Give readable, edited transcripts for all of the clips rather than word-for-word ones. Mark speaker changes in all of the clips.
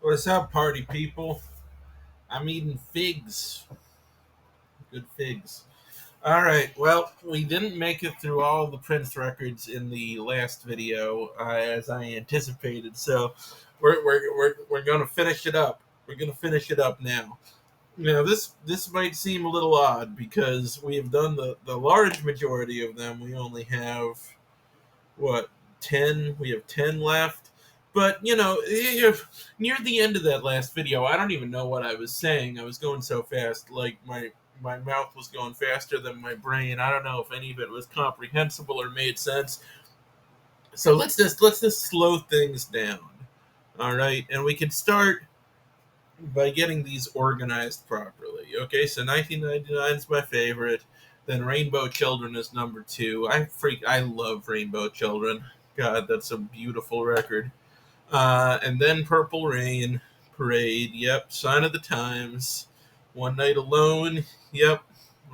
Speaker 1: What's up, party people? I'm eating figs. Good figs. All right. Well, we didn't make it through all the Prince records in the last video as I anticipated. So we're going to finish it up. We're going to finish it up now. Now this might seem a little odd because we have done the large majority of them. We only have what 10. We have 10 left. But near the end of that last video, I don't even know what I was saying. I was going so fast, like my mouth was going faster than my brain. I don't know if any of it was comprehensible or made sense. So let's just slow things down. All right, and we can start by getting these organized properly. Okay, so 1999 is my favorite. Then Rainbow Children is number two. I love Rainbow Children. God, that's a beautiful record. And then Purple Rain, Parade, yep. Sign of the Times, One Night Alone, yep.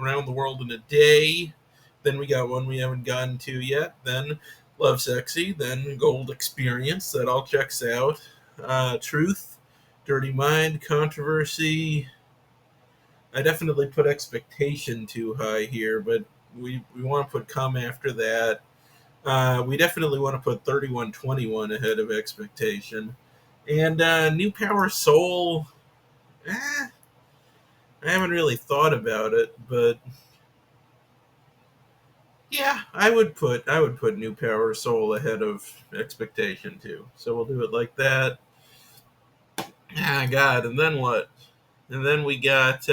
Speaker 1: Around the World in a Day. Then we got one we haven't gotten to yet. Then Love Sexy. Then Gold Experience. That all checks out. Truth, Dirty Mind, Controversy. I definitely put Expectation too high here, but we want to put Come after that. We definitely want to put 3121 ahead of Expectation. And New Power Soul, I haven't really thought about it, but yeah, I would put New Power Soul ahead of Expectation too. So we'll do it like that. Ah, God, and then what? And then we got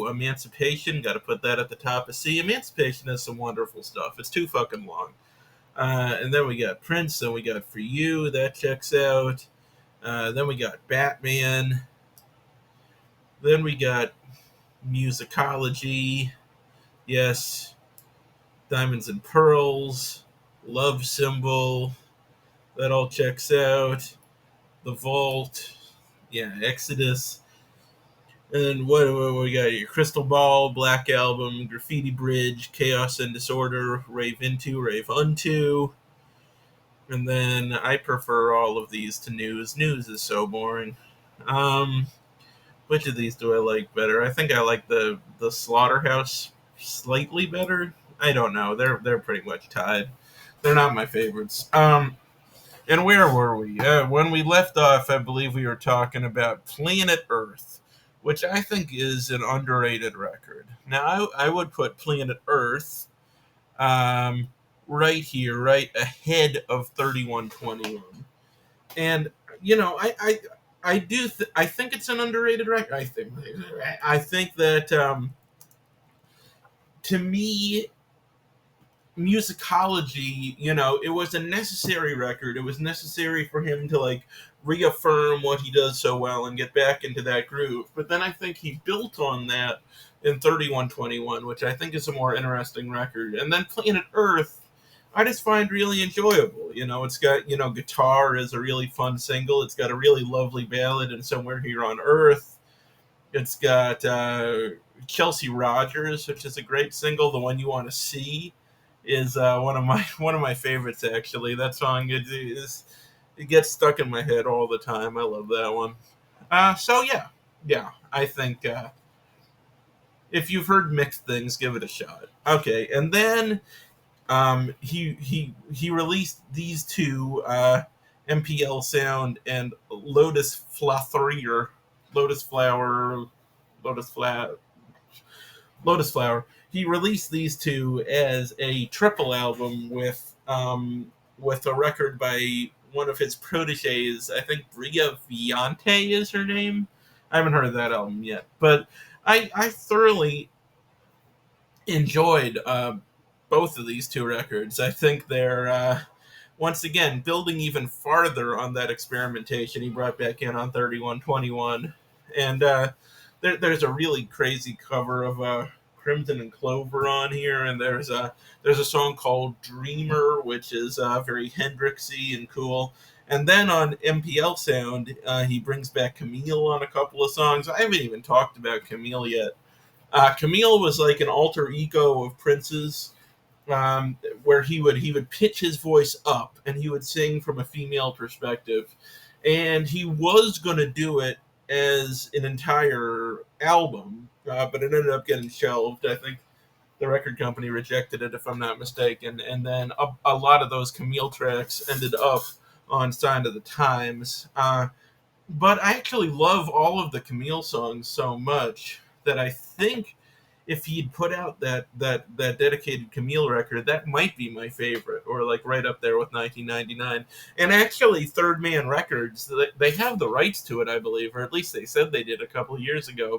Speaker 1: Emancipation. Got to put that at the top. See, Emancipation has some wonderful stuff. It's too fucking long. And then we got Prince. Then we got For You. That checks out. Then we got Batman. Then we got Musicology. Yes. Diamonds and Pearls. Love Symbol. That all checks out. The Vault. Yeah, Exodus. And what we got here? Crystal Ball, Black Album, Graffiti Bridge, Chaos and Disorder, Rave Into, Rave Unto. And then I prefer all of these to News. News is so boring. Um, which of these do I like better? I think I like the Slaughterhouse slightly better. I don't know. They're pretty much tied. They're not my favorites. And where were we? When we left off, I believe we were talking about Planet Earth, which I think is an underrated record. Now, I would put Planet Earth um, right here, right ahead of 3121. And, I think it's an underrated record. I think that, to me, musicology, it was a necessary record. It was necessary for him to like reaffirm what he does so well and get back into that groove. But then I think he built on that in 3121, which I think is a more interesting record. And then Planet Earth, I just find really enjoyable. It's got, Guitar is a really fun single. It's got a really lovely ballad and Somewhere Here on Earth. It's got Chelsea Rogers, which is a great single. The One You Want to See is one of my favorites. Actually, that song it gets stuck in my head all the time. I love that one. So yeah. I think if you've heard mixed things, give it a shot. Okay, and then he released these two MPL Sound and Lotus Flower, Lotus Flower, Lotus Flower. He released these two as a triple album with a record by one of his proteges. I think Bria Viante is her name. I haven't heard of that album yet, but I thoroughly enjoyed both of these two records. I think they're once again building even farther on that experimentation he brought back in on 3121, and there's a really crazy cover of Crimson and Clover on here, and there's a song called Dreamer, which is very Hendrixy and cool. And then on MPL Sound, he brings back Camille on a couple of songs. I haven't even talked about Camille yet. Camille was like an alter ego of Prince's, where he would pitch his voice up and he would sing from a female perspective, and he was going to do it as an entire album, but it ended up getting shelved. I think the record company rejected it, if I'm not mistaken, and then a lot of those Camille tracks ended up on Sign of the Times. But I actually love all of the Camille songs so much that I think if he'd put out that dedicated Camille record, that might be my favorite, or like right up there with 1999. And actually, Third Man Records, they have the rights to it, I believe, or at least they said they did a couple of years ago.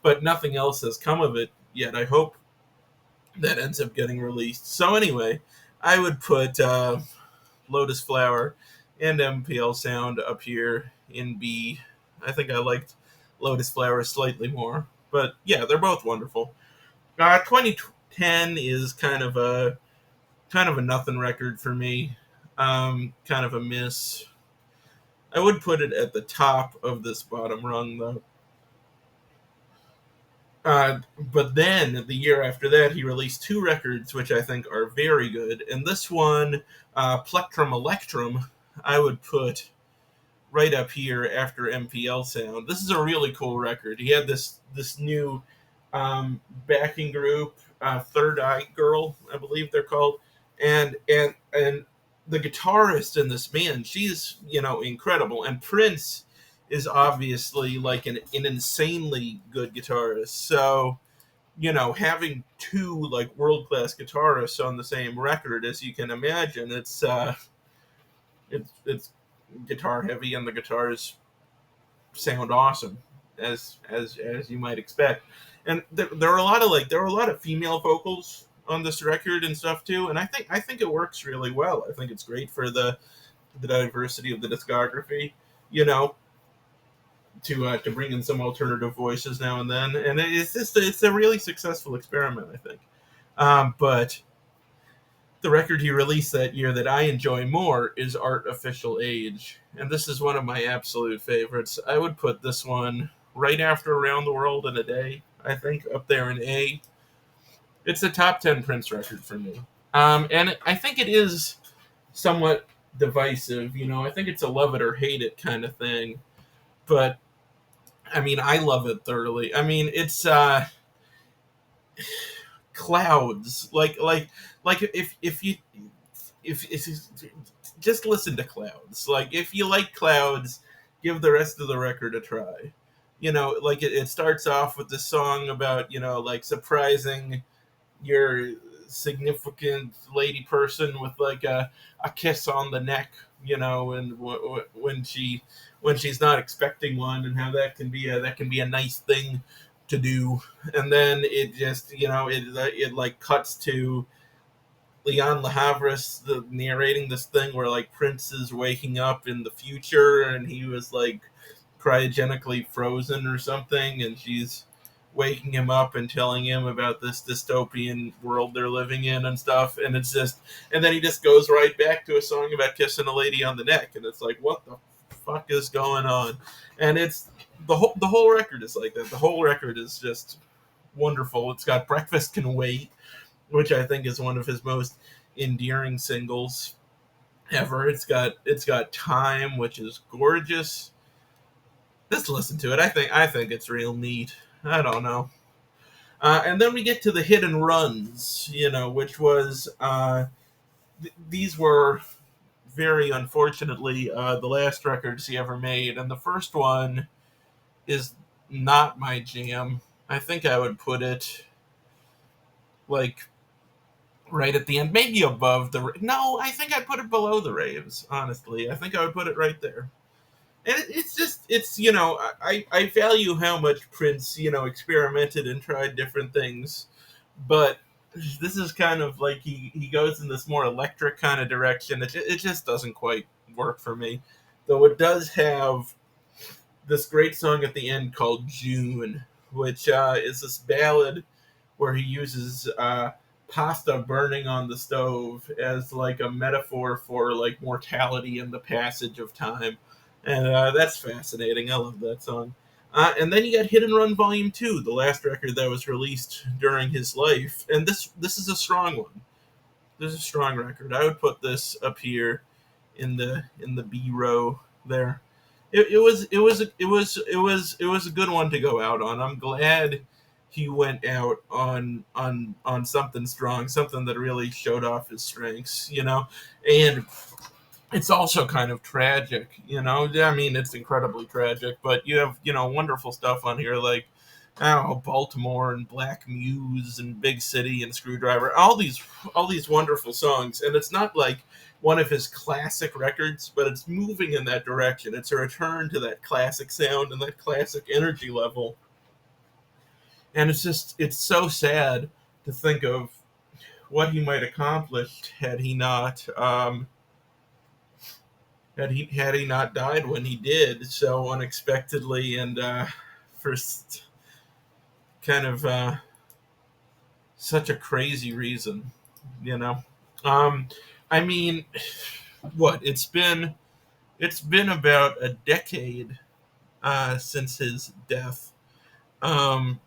Speaker 1: But nothing else has come of it yet. I hope that ends up getting released. So anyway, I would put Lotus Flower and MPL Sound up here in B. I think I liked Lotus Flower slightly more, but yeah, they're both wonderful. 2010 is kind of a nothing record for me. Kind of a miss. I would put it at the top of this bottom rung though. But then the year after that, he released two records which I think are very good. And this one, Plectrum Electrum, I would put right up here after MPL Sound. This is a really cool record. He had this new backing group, Third Eye Girl, I believe they're called, and the guitarist in this band, she's incredible, and Prince is obviously like an insanely good guitarist. So having two like world class guitarists on the same record, as you can imagine, it's guitar heavy, and the guitars sound awesome, as you might expect. And there are a lot of female vocals on this record and stuff too. And I think it works really well. I think it's great for the diversity of the discography. You know, to bring in some alternative voices now and then, and it's a really successful experiment, I think. But the record he released that year that I enjoy more is Artificial Age, and this is one of my absolute favorites. I would put this one right after Around the World in a Day, I think, up there in A. It's a top 10 Prince record for me. And I think it is somewhat divisive. I think it's a love it or hate it kind of thing. But, I mean, I love it thoroughly. I mean, it's Clouds. Like if just listen to Clouds. Like, if you like Clouds, give the rest of the record a try. Like it starts off with the song about like surprising your significant lady person with like a kiss on the neck, and when she's not expecting one, and how that can be a nice thing to do. And then it just it like cuts to Leon Lehavris narrating this thing where like Prince is waking up in the future, and he was like cryogenically frozen or something, and she's waking him up and telling him about this dystopian world they're living in and stuff. And it's just, and then he just goes right back to a song about kissing a lady on the neck, and it's like, what the fuck is going on? And it's the whole record is like that. The whole record is just wonderful. It's got Breakfast Can Wait, which I think is one of his most endearing singles ever. It's got Time, which is gorgeous. Just listen to it. I think it's real neat. I don't know. And then we get to the hit and runs, which was these were very unfortunately the last records he ever made, and the first one is not my jam. I think I would put it like right at the end, maybe above the. No, I think I'd put it below the Raves. Honestly, I think I would put it right there. And I value how much Prince experimented and tried different things, but this is kind of like he goes in this more electric kind of direction. It just doesn't quite work for me, though it does have this great song at the end called June, which is this ballad where he uses pasta burning on the stove as like a metaphor for like mortality and the passage of time. And that's fascinating. I love that song. And then you got Hit and Run Volume 2, the last record that was released during his life. And this is a strong one. This is a strong record. I would put this up here in the B row there. It was a good one to go out on. I'm glad he went out on something strong, something that really showed off his strengths, and it's also kind of tragic. I mean, it's incredibly tragic, but you have wonderful stuff on here like Baltimore and Black Muse and Big City and Screwdriver, all these wonderful songs, and it's not like one of his classic records, but it's moving in that direction. It's a return to that classic sound and that classic energy level, and it's so sad to think of what he might have accomplished had he not died when he did so unexpectedly and first kind of such a crazy reason, you know. Um, I mean, what it's been about a decade since his death, and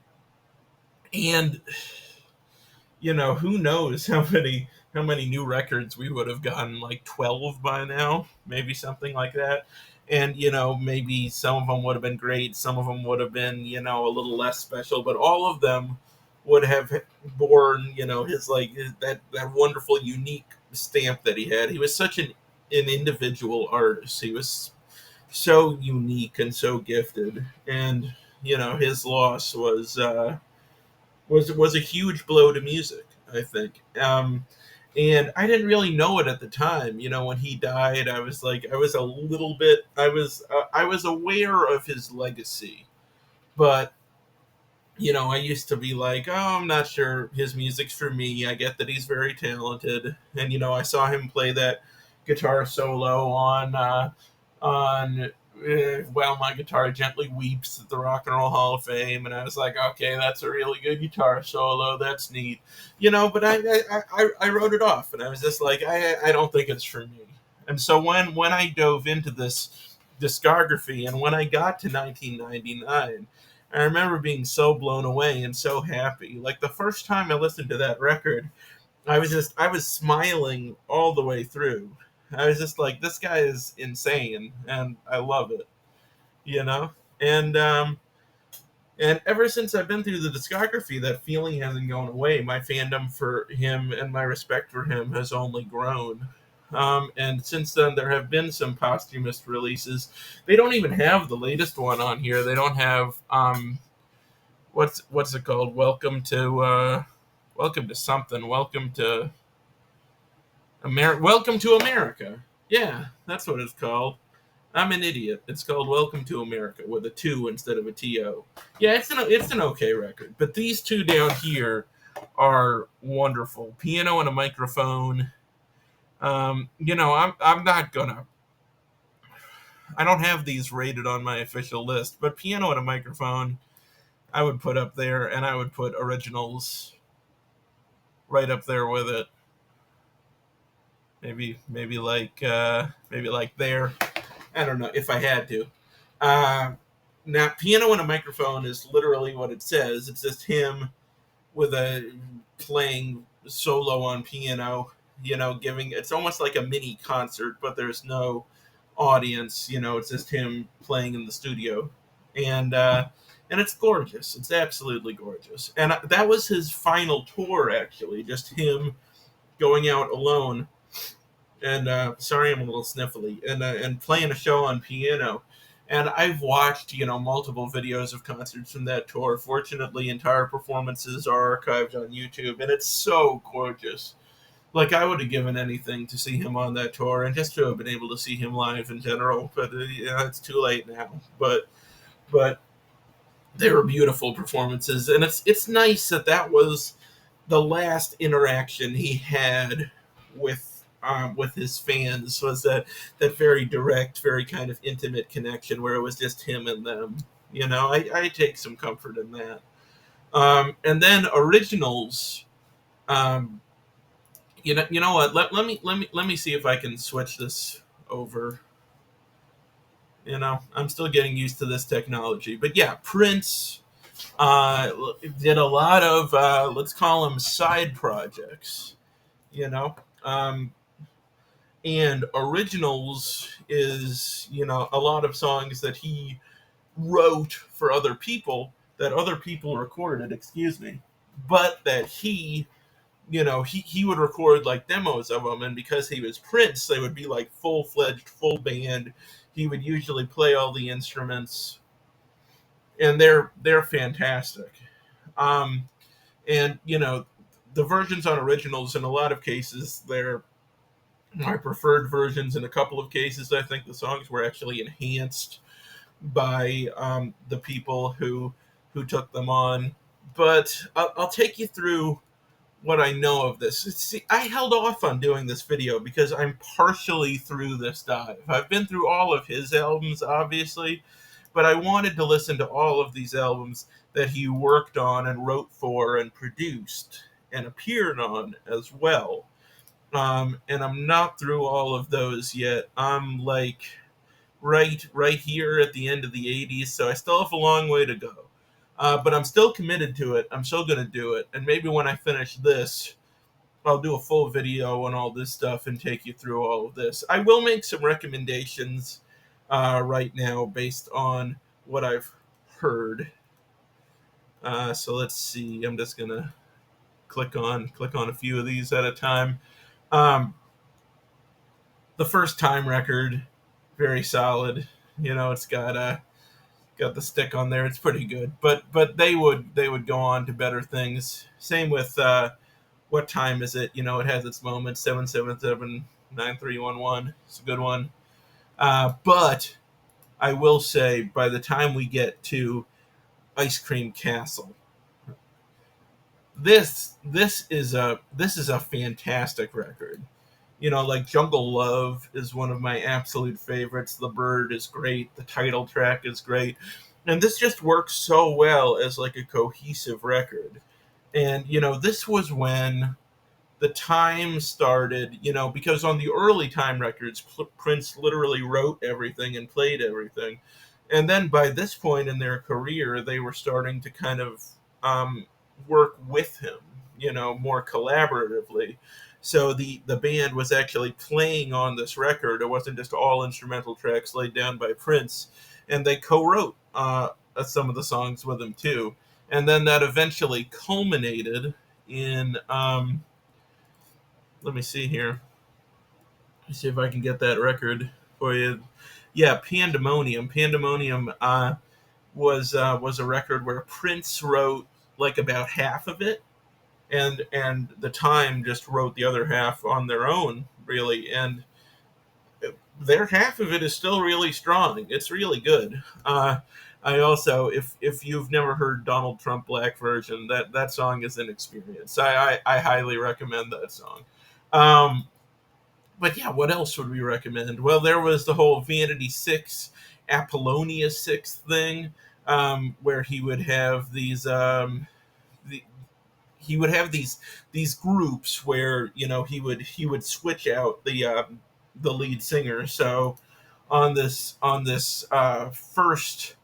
Speaker 1: who knows how many new records we would have gotten, like 12 by now, maybe something like that. And maybe some of them would have been great, some of them would have been a little less special, but all of them would have borne that wonderful unique stamp that he had. He was such an individual artist. He was so unique and so gifted, and his loss was a huge blow to music, I think. And I didn't really know it at the time. When he died, I was a little bit, I was aware of his legacy, but I used to be like, oh, I'm not sure his music's for me. I get that he's very talented, and I saw him play that guitar solo on While My Guitar Gently Weeps at the Rock and Roll Hall of Fame, and I was like, okay, that's a really good guitar solo. That's neat, But I wrote it off, and I was just like, I don't think it's for me. And so when I dove into this discography, and when I got to 1999, I remember being so blown away and so happy. Like the first time I listened to that record, I was smiling all the way through. I was just like, this guy is insane, and I love it, you know. And ever since I've been through the discography, that feeling hasn't gone away. My fandom for him and my respect for him has only grown. And since then, there have been some posthumous releases. They don't even have the latest one on here. They don't have what's it called? Welcome to something. Welcome to America. Yeah, that's what it's called. I'm an idiot. It's called Welcome to America with a 2 instead of a TO. Yeah, it's an okay record. But these two down here are wonderful. Piano and a Microphone. I'm not gonna. I don't have these rated on my official list, but Piano and a Microphone I would put up there, and I would put Originals right up there with it. Maybe like there. I don't know if I had to. Now, Piano and a Microphone is literally what it says. It's just him with a playing solo on piano. Giving it's almost like a mini concert, but there's no audience. It's just him playing in the studio, and it's gorgeous. It's absolutely gorgeous. And that was his final tour, actually, just him going out alone. And sorry, I'm a little sniffly. And playing a show on piano. And I've watched, multiple videos of concerts from that tour. Fortunately, entire performances are archived on YouTube, and it's so gorgeous. Like, I would have given anything to see him on that tour, and just to have been able to see him live in general. But it's too late now. But they were beautiful performances, and it's nice that was the last interaction he had with his fans, was that very direct, very kind of intimate connection where it was just him and them. I take some comfort in that. And then Originals. Um, you know what? Let me see if I can switch this over. I'm still getting used to this technology, but yeah, Prince did a lot of let's call them side projects. you know. Um, and originals is, a lot of songs that he wrote for other people that other people recorded, excuse me, but that he would record like demos of them, and because he was Prince, they would be like full-fledged, full band. He would usually play all the instruments, and they're fantastic. Um, and the versions on originals, in a lot of cases, they're my preferred versions. In a couple of cases, I think the songs were actually enhanced by the people who took them on. But I'll take you through what I know of this. See, I held off on doing this video because I'm partially through this dive. I've been through all of his albums, obviously, but I wanted to listen to all of these albums that he worked on and wrote for and produced and appeared on as well. And I'm not through all of those yet. I'm like right here at the end of the 80s, so I still have a long way to go. But I'm still committed to it. I'm still going to do it. And maybe when I finish this, I'll do a full video on all this stuff and take you through all of this. I will make some recommendations right now based on what I've heard. So let's see. I'm just going to click on a few of these at a time. Um, the first time record, very solid. It's got the stick on there. It's pretty good. But they would go on to better things. Same with what time is it? It has its moments. 777-9311. It's a good one. But I will say, by the time we get to Ice Cream Castle, this is a fantastic record. Like Jungle Love is one of my absolute favorites. The Bird is great. The title track is great. And this just works so well as like a cohesive record. And, this was when the time started, because on the early time records, Prince literally wrote everything and played everything. And then by this point in their career, they were starting to kind of work with him, more collaboratively. So the band was actually playing on this record. It wasn't just all instrumental tracks laid down by Prince, and they co-wrote some of the songs with him too. And then that eventually culminated in let me see here. Let me see if I can get that record for you. Yeah, Pandemonium. Pandemonium was a record where Prince wrote like about half of it, and the Time just wrote the other half on their own, really. And their half of it is still really strong. It's really good. I also, if you've never heard Donald Trump Black version, that song is an experience. I highly recommend that song. Um, but yeah, what else would we recommend? Well, there was the whole Vanity Six, Apollonia Six thing, where he would have these the, he would have these groups where he would switch out the lead singer. So on this first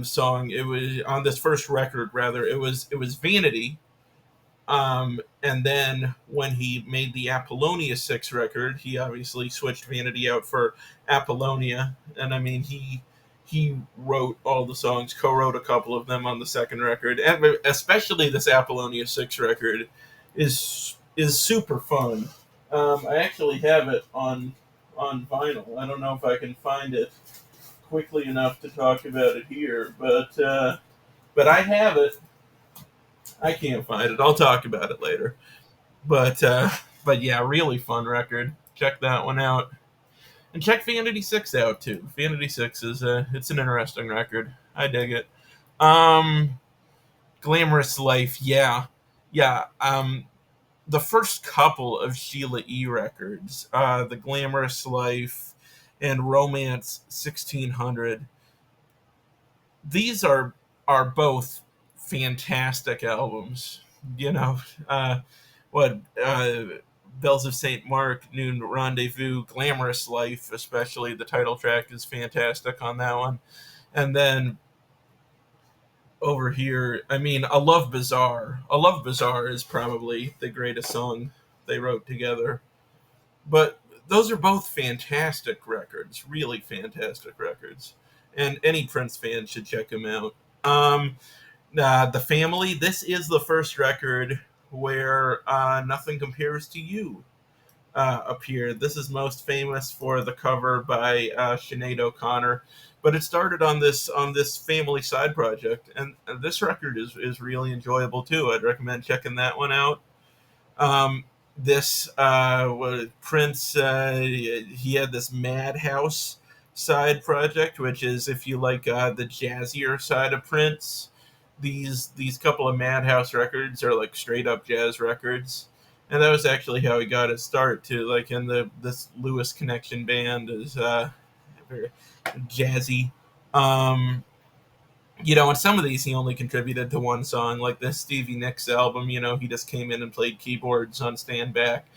Speaker 1: song, it was on this first record rather, it was Vanity. And then when he made the Apollonia 6 record, he obviously switched Vanity out for Apollonia. And I mean, he wrote all the songs, co-wrote a couple of them on the second record, and especially this Apollonia 6 record is super fun. I actually have it on vinyl. I don't know if I can find it quickly enough to talk about it here, but I have it. I can't find it. I'll talk about it later. But yeah, really fun record. Check that one out, and check Vanity Six out too. Vanity Six is it's an interesting record. I dig it. Um, Glamorous Life, yeah, yeah. The first couple of Sheila E. records, the Glamorous Life and Romance 1600, these are both fantastic albums. You know, uh, what Bells of Saint Mark, Noon Rendezvous, Glamorous Life, especially the title track is fantastic on that one. And then over here, I mean, A Love Bizarre. A Love Bizarre is probably the greatest song they wrote together. But those are both fantastic records, really fantastic records, and any Prince fan should check them out. The Family. This is the first record where Nothing Compares to You appeared. This is most famous for the cover by Sinead O'Connor, but it started on this Family side project, and this record is really enjoyable too. I'd recommend checking that one out. This was Prince. He had this Madhouse side project, which is if you like the jazzier side of Prince. These couple of Madhouse records are like straight up jazz records, and that was actually how he got his start too. Like in the this Lewis Connection band is very jazzy. Um, and some of these he only contributed to one song, like this Stevie Nicks album. He just came in and played keyboards on Stand Back.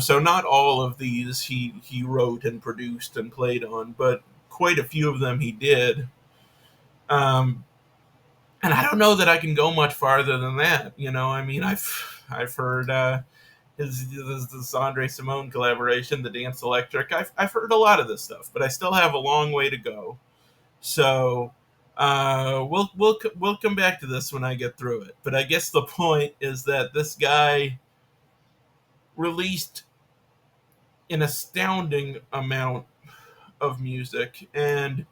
Speaker 1: So not all of these he wrote and produced and played on, but quite a few of them he did. Um, and I don't know that I can go much farther than that. I mean, I've heard this Andre Simone collaboration, the Dance Electric. I've heard a lot of this stuff, but I still have a long way to go. So we'll come back to this when I get through it. But I guess the point is that this guy released an astounding amount of music, and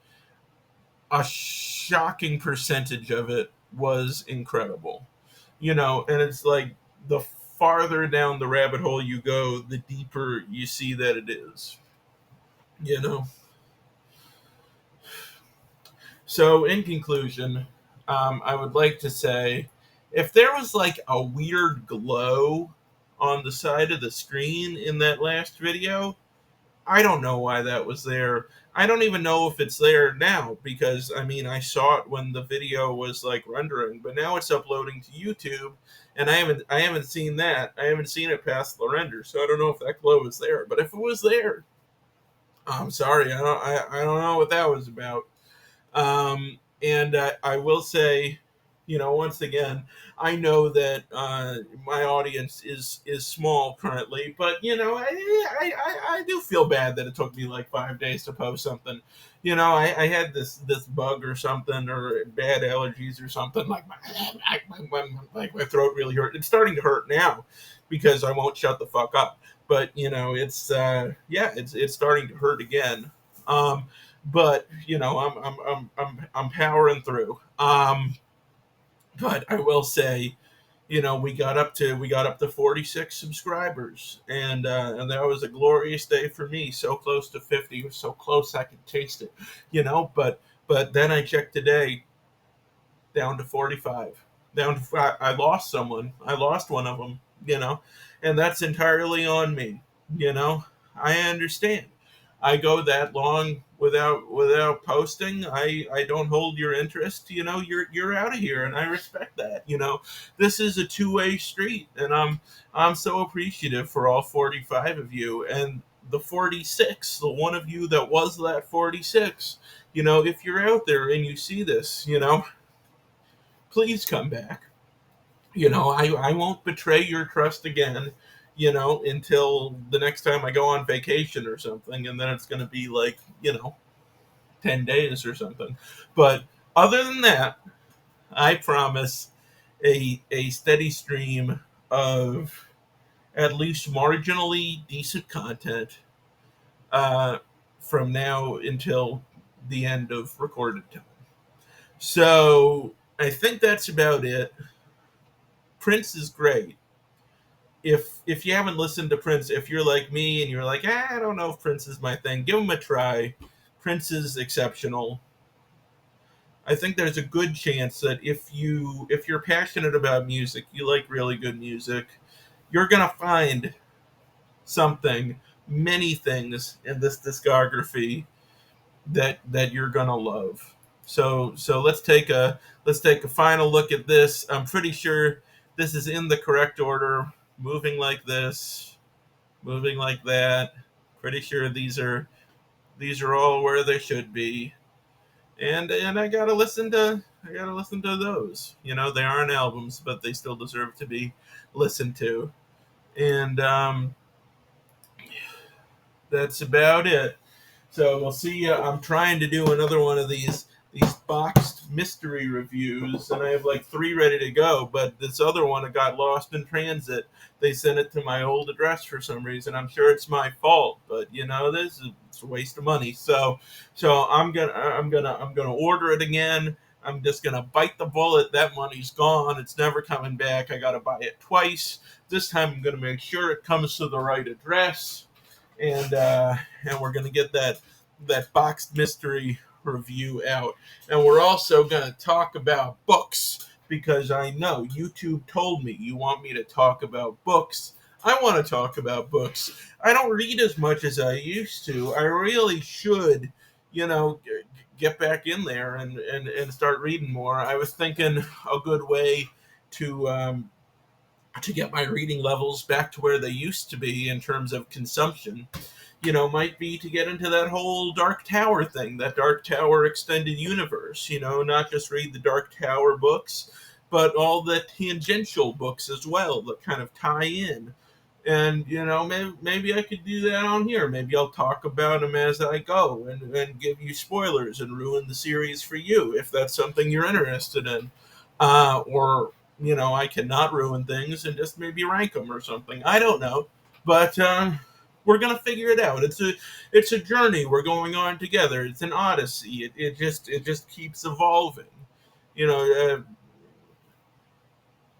Speaker 1: a shocking percentage of it was incredible. And it's like the farther down the rabbit hole you go, the deeper you see that it is. You know. So, in conclusion, I would like to say if there was like a weird glow on the side of the screen in that last video, I don't know why that was there. I don't even know if it's there now because I mean I saw it when the video was like rendering, but now it's uploading to YouTube, and I haven't seen that. I haven't seen it past the render, so I don't know if that glow is there. But if it was there, I'm sorry. I don't know what that was about. And I will say, once again, I know that my audience is small currently, but I do feel bad that it took me like 5 days to post something. I had this bug or something or bad allergies or something like my throat really hurt. It's starting to hurt now because I won't shut the fuck up. But it's it's starting to hurt again. But I'm powering through. But I will say, we got up to 46 subscribers, and that was a glorious day for me. So close to 50, so close I could taste it, But then I checked today, down to 45. I lost someone. I lost one of them. And that's entirely on me. You know, I understand. I go that long without posting. I don't hold your interest. You're out of here, and I respect that. This is a two-way street, and I'm so appreciative for all 45 of you and the 46, the one of you that was that 46. If you're out there and you see this, please come back. I won't betray your trust again, until the next time I go on vacation or something, and then it's going to be like, 10 days or something. But other than that, I promise a steady stream of at least marginally decent content uh, from now until the end of recorded time. So I think that's about it. Prince is great. If you haven't listened to Prince, if you're like me and you're like, I don't know if Prince is my thing, give him a try. Prince is exceptional. I think there's a good chance that if you're passionate about music, you like really good music, you're gonna find something, many things in this discography that you're gonna love. So let's take a final look at this. I'm pretty sure this is in the correct order. Moving like this, moving like that. Pretty sure these are all where they should be. And I gotta listen to those. They aren't albums, but they still deserve to be listened to. and that's about it. So we'll see. I'm trying to do another one of these boxed mystery reviews, and I have like 3 ready to go. But this other one, it got lost in transit. They sent it to my old address for some reason. I'm sure it's my fault, but this is it's a waste of money. So I'm gonna order it again. I'm just gonna bite the bullet. That money's gone. It's never coming back. I gotta buy it twice. This time I'm gonna make sure it comes to the right address, and we're gonna get that boxed mystery review out. And we're also gonna talk about books because I know YouTube told me you want me to talk about books. I want to talk about books. I don't read as much as I used to. I really should, you know, get back in there and start reading more. I was thinking a good way to get my reading levels back to where they used to be in terms of consumption, might be to get into that whole Dark Tower thing, that Dark Tower extended universe, not just read the Dark Tower books, but all the tangential books as well that kind of tie in. And, maybe I could do that on here. Maybe I'll talk about them as I go and give you spoilers and ruin the series for you if that's something you're interested in. Or, I cannot ruin things and just maybe rank them or something. I don't know. But we're gonna figure it out. It's a journey we're going on together. It's an odyssey. It just keeps evolving. You know,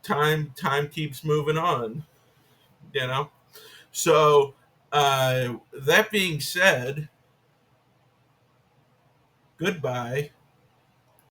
Speaker 1: time keeps moving on. You know. So that being said, goodbye.